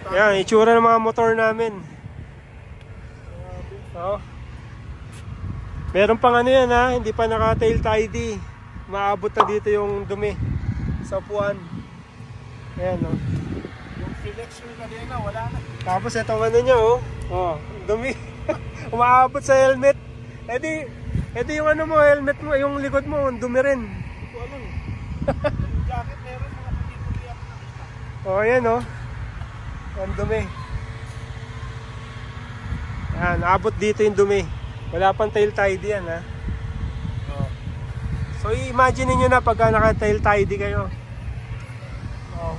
Yan, itsura ng mga motor namin. Oh. Meron pang ano yan ha, hindi pa naka-tail tidy. Maabot na dito yung dumi sa upuan. Ayan o. Yung selection kanina, wala na. Tapos itong ano nyo oh, dumi. Umaabot sa helmet. Edi yung ano mo, helmet mo, yung likod mo, dumi rin. Ito ano eh. Yung jacket meron, mga puti-puti ako nakita. Oh, ayan oh. Ang dumi. Yan, abot dito yung dumi. Wala pang tail tidy yan ha. Oh. So i-imagine niyo na pagka naka-tail tidy kayo. Oh.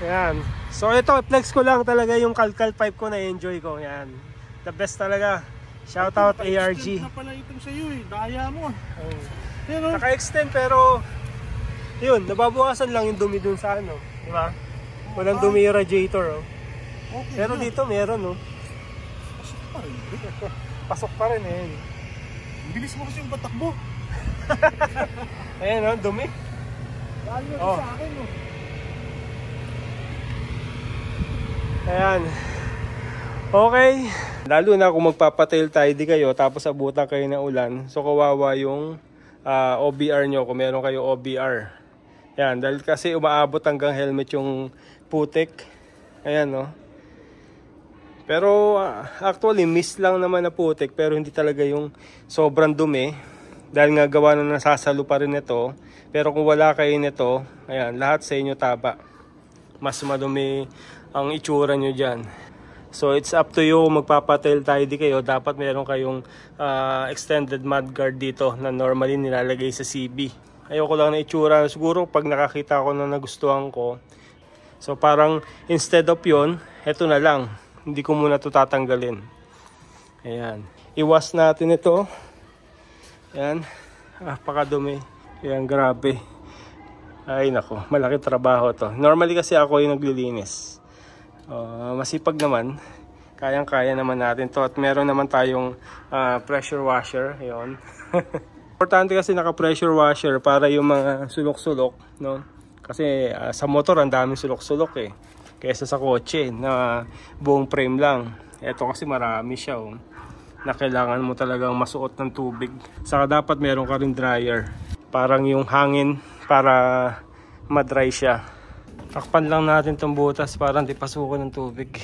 Yan. So ito, flex ko lang talaga yung kalkal pipe ko na enjoy ko. Yan. The best talaga. Shout out ARG. Na pala itong sa'yo eh. Daya mo. Oh. Pero Naka-extend pero yun, nababawasan lang yung dumi dun sa ano. Di ba? Walang dumi yung radiator oh. okay, Pero na. dito meron oh. Pasok pa rin. Pasok pa rin eh. Bilis mo kasi yung patakbo. Ayan oh, dumi. Dahil mo Oh. sa akin oh. Ayan. Okay. Lalo na kung magpapatail tidy kayo tapos abutan kayo ng ulan. So kawawa yung OBR nyo kung meron kayo OBR. Ayan. Dahil kasi umaabot hanggang helmet yung putik. Ayan no. Pero actually miss lang naman na putik pero hindi talaga yung sobrang dumi. Dahil nga gawa na nasasalo pa rin ito. Pero kung wala kayo nito, ayan, lahat sa inyo taba. Mas madumi ang itsura nyo dyan. So it's up to you kung magpapatail tidy kayo. Dapat meron kayong extended mudguard dito na normally nilalagay sa CB. Ayoko lang na itsura. Siguro pag nakakita ko na nagustuhan ko. So parang instead of yun, eto na lang. Hindi ko muna ito tatanggalin. Ayan. Iwas natin ito. Ayan. Pakadumi. Ayan, grabe. Ay nako, malaki trabaho to. Normally kasi ako yung naglilinis. Masipag naman. Kayang-kaya naman natin to. At meron naman tayong pressure washer. Ayan. Importante kasi naka-pressure washer para yung mga sulok-sulok, no? Kasi sa motor ang daming sulok-sulok eh. Kaysa sa kotse na buong frame lang. Ito kasi marami siya oh, na kailangan mo talagang masuot ng tubig. Saka dapat meron ka rin dryer. Parang yung hangin para madry siya. Takpan lang natin itong butas para hindi pasukan ng tubig.